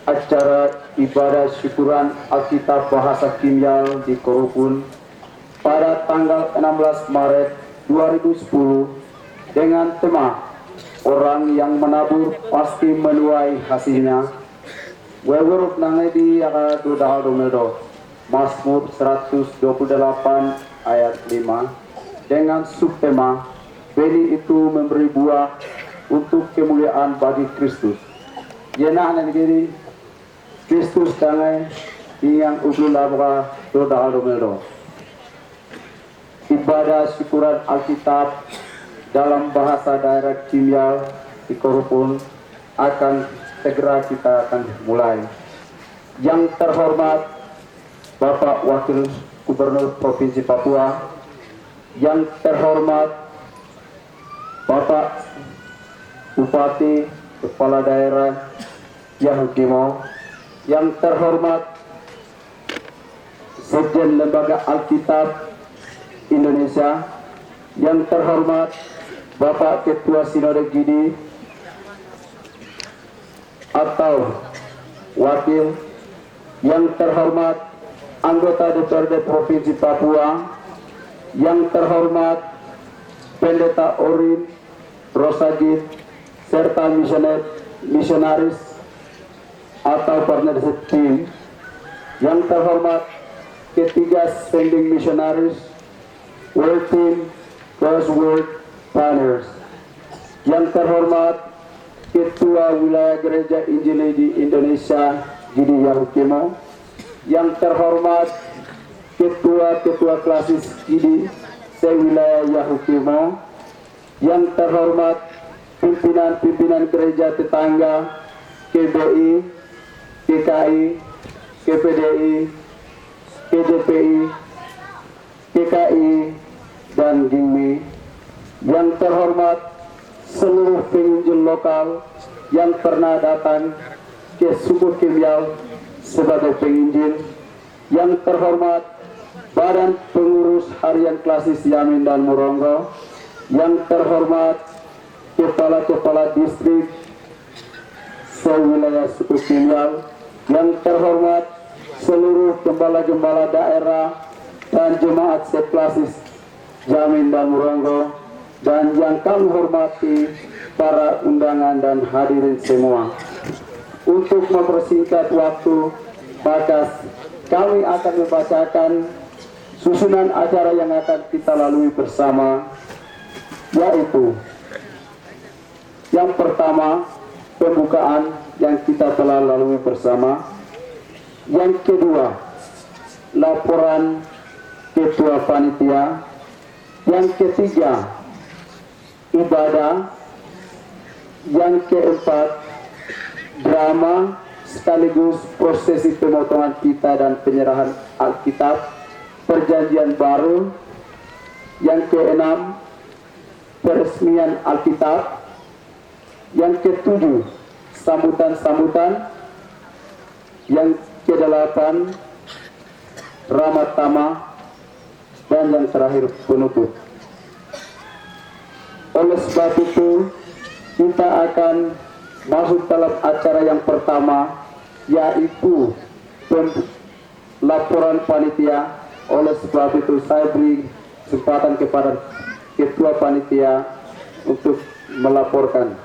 acara ibadah syukuran Alkitab Bahasa Kimia di Korupun pada tanggal 16 Maret 2010 dengan tema orang yang menabur pasti menuai hasilnya. Weweruk nangedi aka dudal domeldo Mazmur 128 ayat 5 dengan subtema benih itu memberi buah untuk kemuliaan bagi Kristus. Yenah nangedi Kristus dangai yang ublul labra dudal domeldo. Ibadah syukuran Alkitab dalam bahasa daerah Kimia di Korupun akan segera kita akan mulai. Yang terhormat Bapak Wakil Gubernur Provinsi Papua, yang terhormat Bapak Bupati Kepala Daerah Yahukimo, yang terhormat Sekjen Lembaga Alkitab Indonesia, yang terhormat Bapak Ketua Sinode Gidi atau Wakil, yang terhormat anggota DPRD Provinsi Papua, yang terhormat Pendeta Orin Rosagit serta misionaris atau partnership team, yang terhormat ketiga standing missionaries, World Team, Crossword Partners, yang terhormat Ketua Wilayah Gereja Injili di Indonesia Gidi Yahukimo, yang terhormat Ketua Klasis Gidi se-wilayah Yahukimo, yang terhormat pimpinan gereja tetangga KBI, KKI, KPDI, KJPI, KKI, dan GIMI, yang terhormat seluruh pengunjung lokal yang pernah datang ke suku Kimia sebagai penginjil, yang terhormat Badan Pengurus Harian Klasis Yamin dan Morongo, yang terhormat kepala-kepala distrik se-wilayah suku Kimia, yang terhormat seluruh gembala-gembala daerah dan jemaat seklasis Yamin dan Morongo, dan yang kami hormati para undangan dan hadirin semua. Untuk mempersingkat waktu, maka kami akan membacakan susunan acara yang akan kita lalui bersama, yaitu yang pertama pembukaan yang kita telah lalui bersama, yang kedua laporan ketua panitia, yang ketiga ibadah, yang keempat drama sekaligus prosesi pemotongan kita dan penyerahan Alkitab Perjanjian Baru, yang keenam peresmian Alkitab, yang ketujuh sambutan-sambutan, yang kedelapan ramah tamah, dan yang terakhir penutup. Oleh sebab itu kita akan masuk dalam acara yang pertama, yaitu laporan panitia. Oleh sebab itu saya beri kesempatan kepada ketua panitia untuk melaporkan.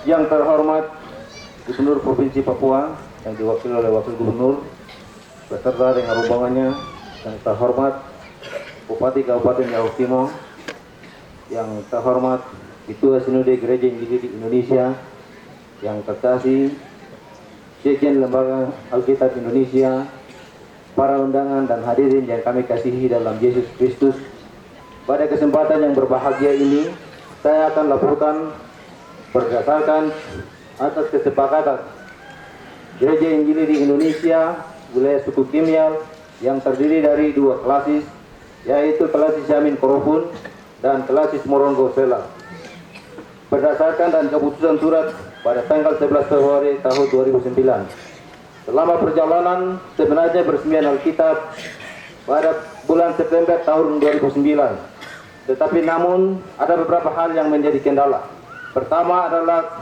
Yang terhormat Gubernur Provinsi Papua yang diwakili oleh Wakil Gubernur beserta dengan rombongannya, yang terhormat Bupati Kabupaten Yahukimo, yang terhormat Ketua Sinode Gereja Injili di Indonesia, yang terkasih Sekjen Lembaga Alkitab Indonesia, para undangan dan hadirin yang kami kasihi dalam Yesus Kristus. Pada kesempatan yang berbahagia ini, saya akan laporkan berdasarkan atas kesepakatan Gereja Injili di Indonesia wilayah suku Kimia yang terdiri dari dua klasis, yaitu Kelasis Yamin Korofun dan Kelasis Morongo Sela. Berdasarkan dan keputusan surat pada tanggal 11 Februari tahun 2009. Selama perjalanan sebenarnya bersemian Alkitab pada bulan September tahun 2009. Tetapi namun ada beberapa hal yang menjadi kendala. Pertama adalah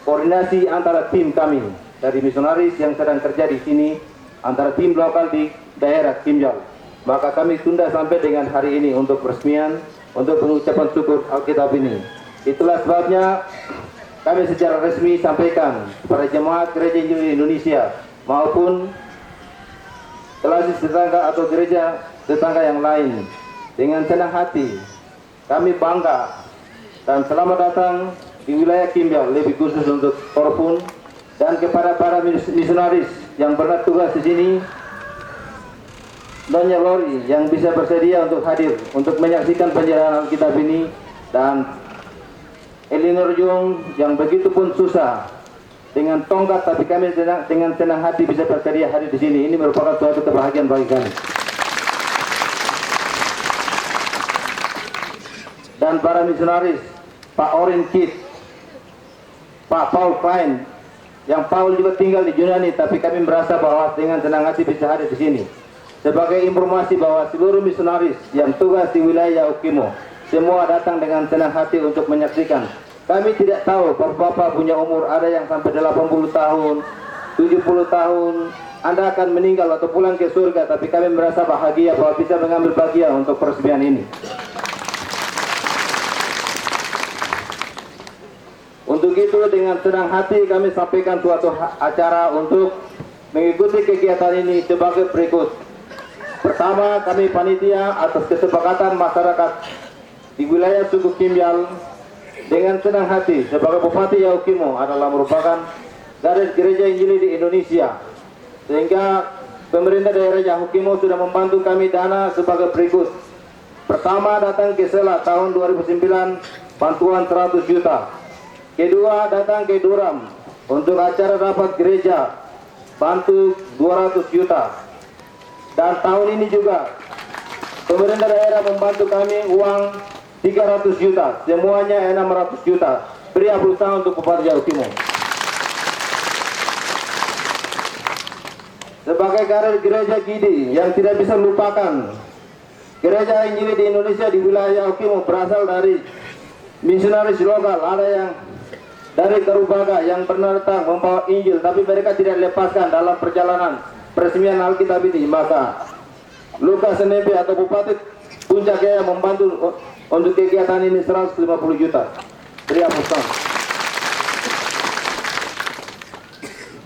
koordinasi antara tim kami dari misionaris yang sedang kerja di sini antara tim lokal di daerah Kimjal. Maka kami tunda sampai dengan hari ini untuk peresmian untuk pengucapan syukur Alkitab ini. Itulah sebabnya kami secara resmi sampaikan kepada jemaat Gereja Injil Indonesia maupun Kelasis tetangga atau gereja tetangga yang lain, dengan senang hati kami bangga dan selamat datang di wilayah Kimjal, lebih khusus untuk Korofun dan kepada para misionaris yang pernah tugas di sini, Nyonya Lori yang bisa bersedia untuk hadir untuk menyaksikan penjelasan Alkitab ini, dan Elinor Jung yang begitu pun susah dengan tongkat, tapi kami dengan senang hati bisa bersedia hadir di sini. Ini merupakan suatu kebahagiaan bagi kami. Dan para misionaris, Pak Orin Kit, Pak Paul Klein, yang Paul juga tinggal di Yunani, tapi kami merasa bahwa dengan senang hati bisa hadir di sini. Sebagai informasi bahwa seluruh misionaris yang tugas di wilayah Ukimo semua datang dengan senang hati untuk menyaksikan. Kami tidak tahu, bapak-bapak punya umur ada yang sampai 80 tahun, 70 tahun, Anda akan meninggal atau pulang ke surga, tapi kami merasa bahagia bahwa bisa mengambil bagian untuk peresmian ini. Untuk itu dengan senang hati kami sampaikan suatu acara untuk mengikuti kegiatan ini sebagai berikut. Pertama, kami panitia atas kesepakatan masyarakat di wilayah suku Kimjal dengan senang hati sebagai Bupati Yaukimo adalah merupakan garis gereja Injili di Indonesia, sehingga pemerintah daerah Yaukimo sudah membantu kami dana sebagai berikut. Pertama, datang ke Sela tahun 2009 bantuan 100 juta. Kedua, datang ke Duram untuk acara rapat gereja bantu 200 juta. Dan tahun ini juga pemerintah daerah membantu kami uang 300 juta, semuanya 600 juta. Beri aplaus untuk Bupati Yaukimo. Sebagai karir gereja Gidi yang tidak bisa lupakan, gereja Injili di Indonesia di wilayah Yaukimo berasal dari misionaris lokal. Ada yang dari Karubaga yang pernah datang membawa Injil, tapi mereka tidak lepaskan dalam perjalanan peresmian Alkitab ini. Maka Lukas NMB atau Bupati Puncak Jaya membantu untuk kegiatan ini 150 juta. Beri aplaus.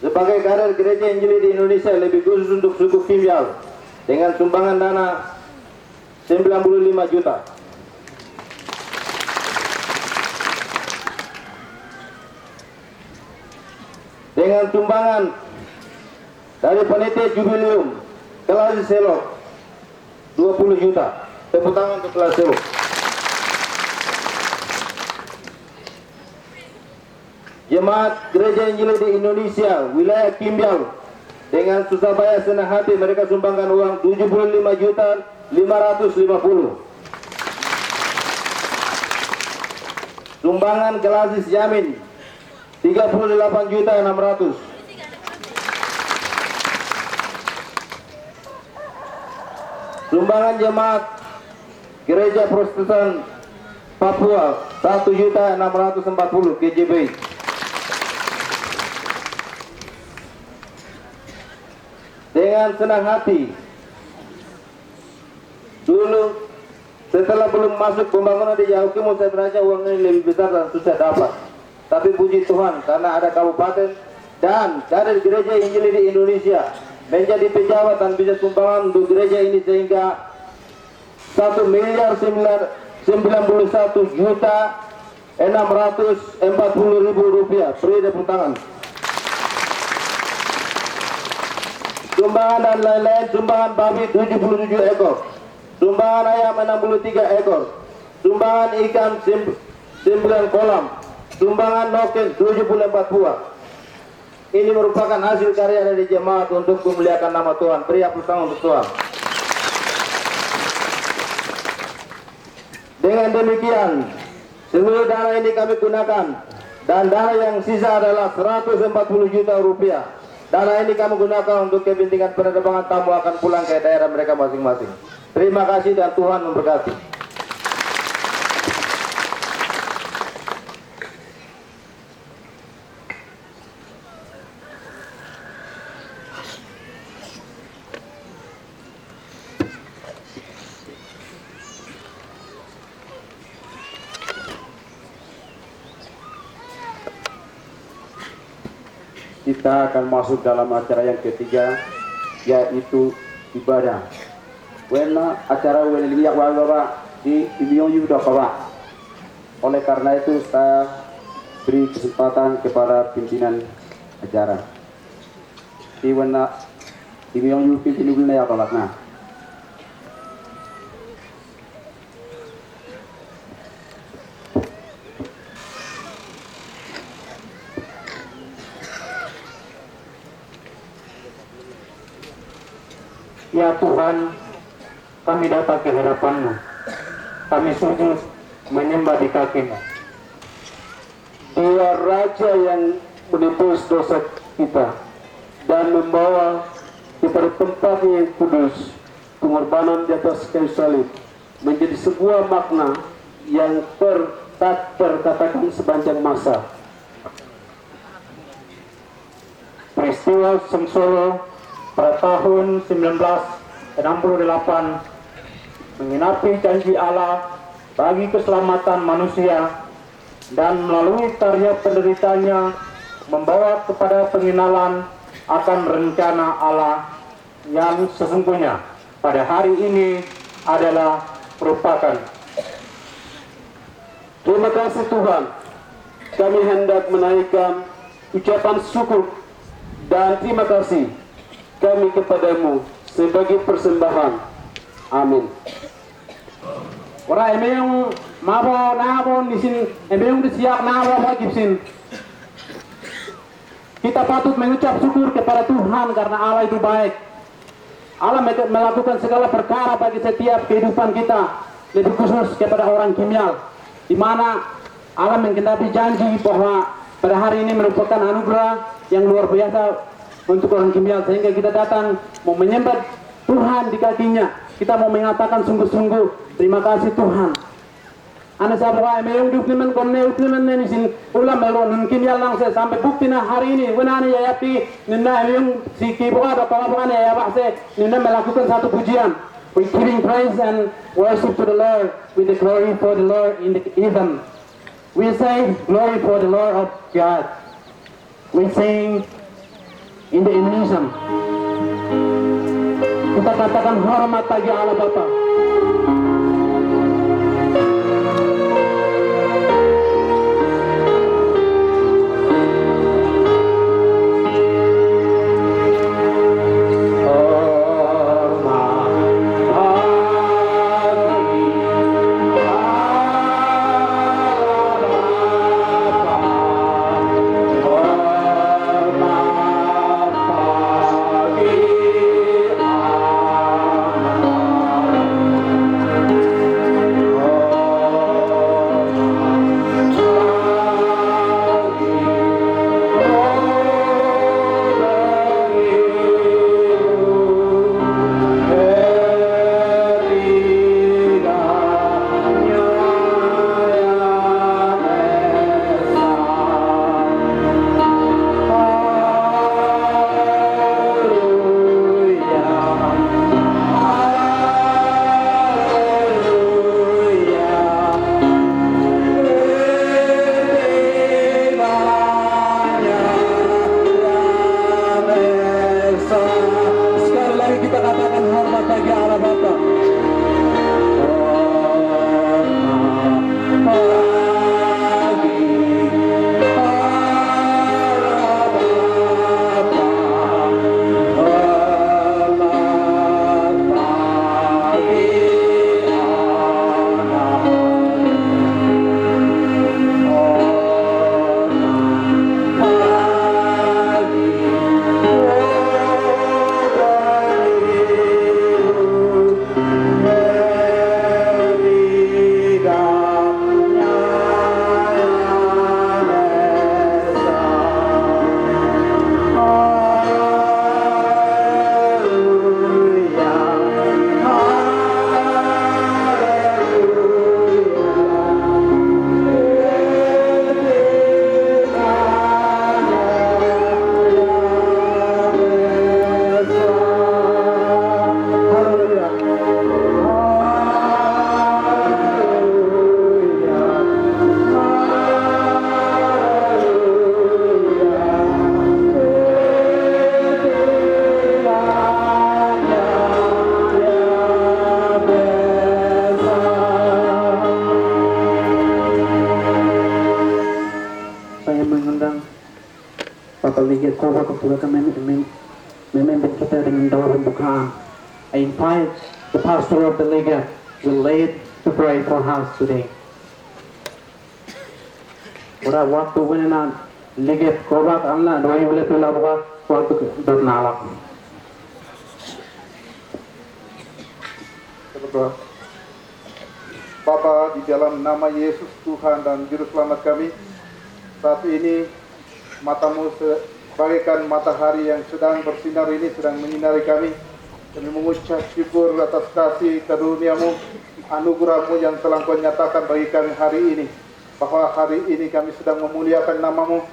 Sebagai karir gereja Injili di Indonesia lebih khusus untuk suku Kimjal dengan sumbangan dana 95 juta. Dengan sumbangan dari panitia Jubileum Kelasis Selok 20 juta. Tepuk tangan untuk Kelasis Selok. Jemaat Gereja Injili di Indonesia wilayah Kimjal dengan susah payah senang hati mereka sumbangkan uang 75 juta 550. Sumbangan Kelasis Yamin 38 juta 600. Sumbangan jemaat Gereja Protestan Papua 1 juta 640 KJB. Dengan senang hati, dulu setelah belum masuk pembangunan di Yaukimo sebenarnya uang ini lebih besar dan susah dapat. Tapi puji Tuhan karena ada kabupaten dan dari gereja Injili di Indonesia menjadi pejabat dan bisa sumbangan untuk gereja ini sehingga 1.991 juta 640.000 rupiah. Beri tepuk tangan. Sumbangan dan lain-lain, sumbangan babi 77 ekor, sumbangan ayam 63 ekor, sumbangan ikan 9 kolam, sumbangan noken 74 buah. Ini merupakan hasil karya dari jemaat untuk memuliakan nama Tuhan. Beri aplaus untuk Tuhan. Dengan demikian, seluruh dana ini kami gunakan, dan dana yang sisa adalah 140 juta rupiah. Dana ini kami gunakan untuk kepentingan penerbangan tamu akan pulang ke daerah mereka masing-masing. Terima kasih dan Tuhan memberkati. Kita akan masuk dalam acara yang ketiga, yaitu ibadah. Wena acara liyak wawa di Imion Yuda Kawa. Oleh karena itu saya beri kesempatan kepada pimpinan acara. Di wena Imion Yuda pimpinan ya tolakna. Ya Tuhan, kami datang ke hadapan-Mu. Kami sujud menyembah di kaki-Mu. Dia Raja yang menebus dosa kita dan membawa kepada tempat yang kudus. Pengorbanan di atas kayu salib menjadi sebuah makna yang tak terkatakan sepanjang masa. Peristiwa Sengsolo pada tahun 1968 menggenapi janji Allah bagi keselamatan manusia dan melalui karya penderitanya membawa kepada pengenalan akan rencana Allah yang sesungguhnya pada hari ini adalah merupakan. Terima kasih Tuhan, kami hendak menaikkan ucapan syukur dan terima kasih kami kepadamu sebagai persembahan. Amin. Ora emang mabo nabo nisin emang disiap nabo gipsin. Kita patut mengucap syukur kepada Tuhan karena Allah itu baik. Allah melakukan segala perkara bagi setiap kehidupan kita, lebih khusus kepada orang Kimial, di mana Allah menggenapi janji bahwa pada hari ini merupakan anugerah yang luar biasa untuk orang Kimial, sehingga kita datang mau menyembah Tuhan di kakinya. Kita mau mengatakan sungguh-sungguh terima kasih Tuhan. Ana sabwa emang duknemen konne uknemen nisin ulam melon Kimial lang sampai bukti na hari ini wenani ya yapi nina emang si kiboa atau kawan ya bahse nina melakukan satu pujian. We giving praise and worship to the Lord with the glory for the Lord in the heaven. We say glory for the Lord of God. We sing in the Indonesian. Kita katakan hormat bagi Allah Bapa. Liga Koba juga memimpin kita dengan doa pembukaan. I invite the pastor of the Liga to lead to pray for us today. Ora waktu wena Liga Koba Allah doa boleh tulah waktu bernalak. Berdoa. Bapa, di dalam nama Yesus Tuhan dan Juru Selamat kami, saat ini matamu bagaikan matahari yang sedang bersinar ini sedang menyinari kami. Kami mengucap syukur atas kasih karunia-Mu, anugerah-Mu yang telah Kau nyatakan bagi kami hari ini. Bahwa hari ini kami sedang memuliakan nama-Mu,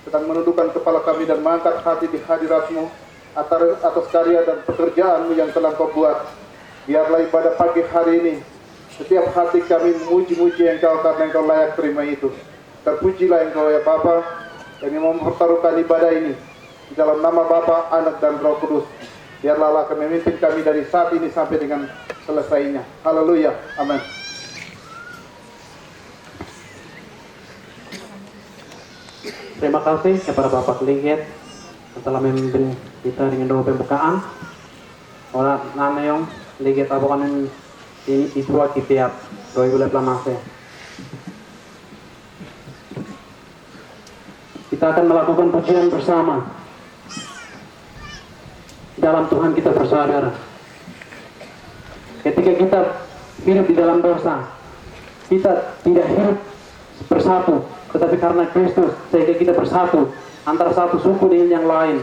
sedang menundukkan kepala kami dan mengangkat hati di hadirat-Mu atas karya dan pekerjaan-Mu yang telah Kau buat. Biarlah ibadah pagi hari ini setiap hati kami memuji-muji Engkau karena Engkau layak terima itu. Terpujilah Engkau ya Bapa. Kami mempertaruhkan ibadah ini di dalam nama Bapa, Anak dan Roh Kudus. Biarlah Allah akan memimpin kami dari saat ini sampai dengan selesainya. Haleluya. Amin. Terima kasih kepada Bapak Liget yang telah memimpin kita dengan doa pembukaan. Orang nanayong Liget apa kan ini itu tiap doa boleh pelamase. Kita akan melakukan pujian bersama. Dalam Tuhan kita bersaudara. Ketika kita hidup di dalam dosa, kita tidak hidup bersatu, tetapi karena Kristus sehingga kita bersatu antara satu suku dengan yang lain,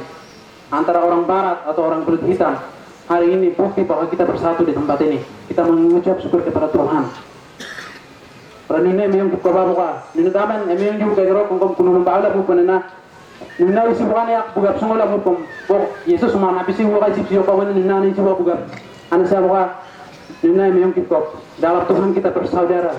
antara orang barat atau orang kulit hitam. Hari ini bukti bahwa kita bersatu di tempat ini. Kita mengucap syukur kepada Tuhan. Ranine memang buka babuka. Nino daman memang juga kero kung kunulong baala bukan na. Nino isi bukan ya buka sungola bukan. Bo Yesus mana bisi buka sipsi apa wana nino nani coba buka. Anu saya buka. Nino memang kita dalam Tuhan kita bersaudara.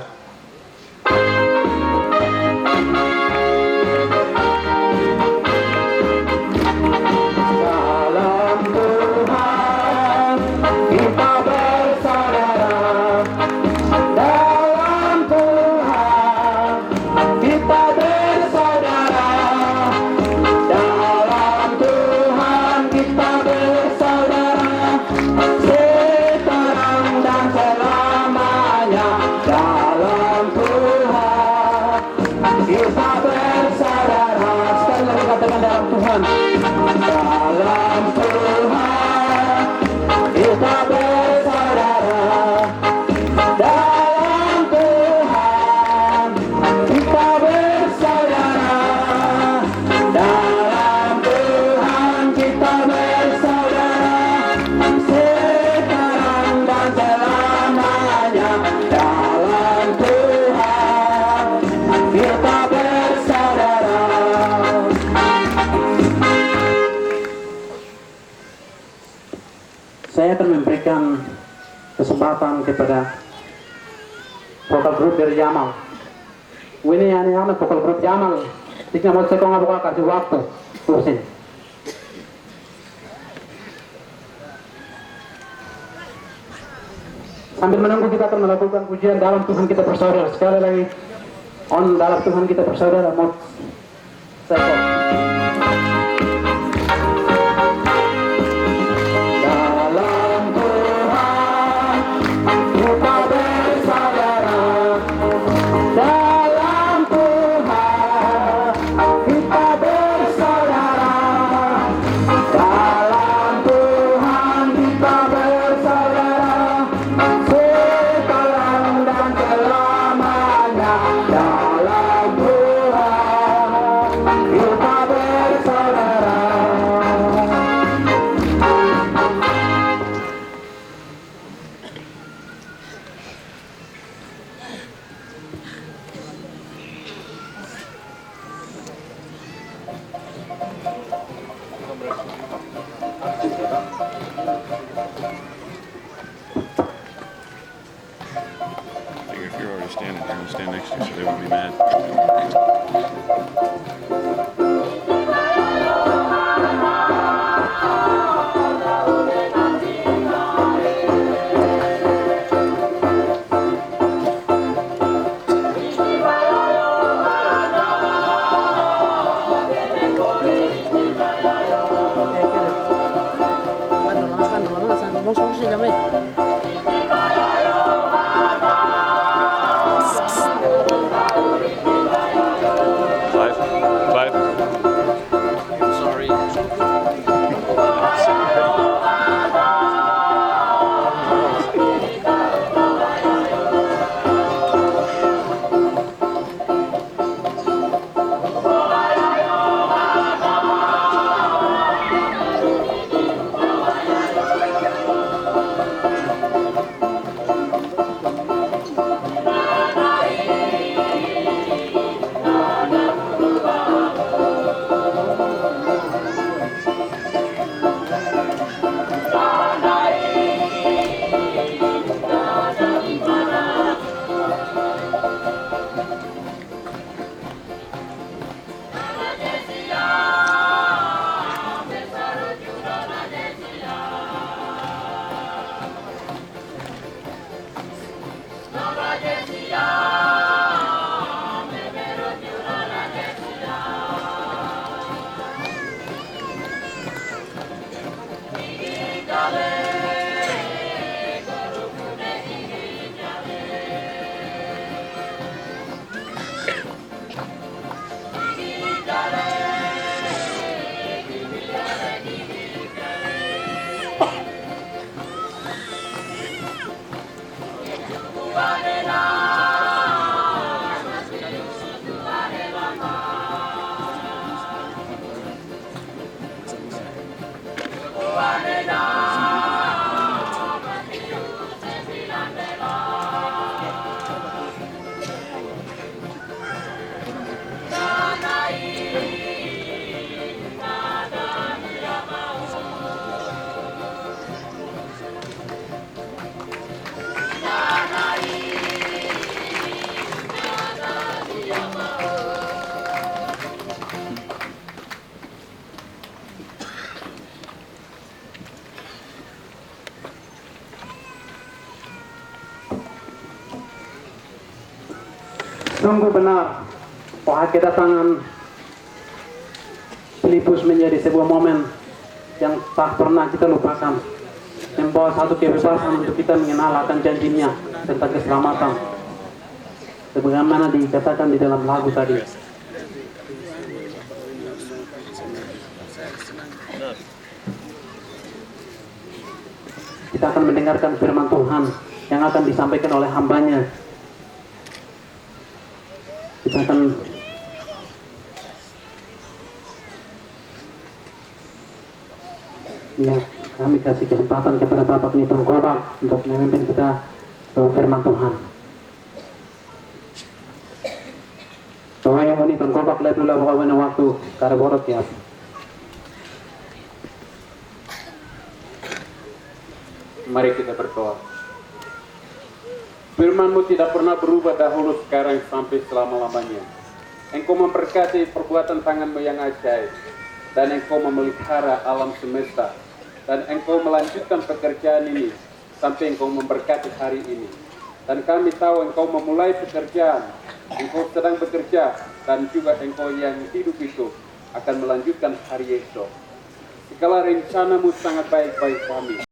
Saya akan memberikan kesempatan kepada vokal grup dari Jamal. Ini anak vokal grup Jamal. Jika mau saya buka kasih waktu, terusin. Sambil menunggu kita akan melakukan pujian dalam Tuhan kita bersaudara. Sekali lagi, on dalam Tuhan kita bersaudara. Mau saya If you're already standing, they're going to stand next to you, so they won't be mad. Sungguh benar bahwa kedatangan Filipus menjadi sebuah momen yang tak pernah kita lupakan, membawa satu kebebasan untuk kita mengenal akan janjinya tentang keselamatan sebagaimana dikatakan di dalam lagu tadi. Kita akan mendengarkan firman Tuhan yang akan disampaikan oleh hambanya. Kita akan kami kasih kesempatan kepada Bapak Nitong Kobak untuk memimpin kita ke firman Tuhan. Soalnya yang Nitong Kobak lihat dulu bahwa waktu karena borot ya. Mari kita berdoa. Firman-Mu tidak pernah berubah dahulu, sekarang, sampai selama-lamanya. Engkau memberkati perbuatan tangan-Mu yang ajaib, dan Engkau memelihara alam semesta, dan Engkau melanjutkan pekerjaan ini sampai Engkau memberkati hari ini. Dan kami tahu Engkau memulai pekerjaan, Engkau sedang bekerja, dan juga Engkau yang hidup itu akan melanjutkan hari esok. Segala rencana-Mu sangat baik bagi kami.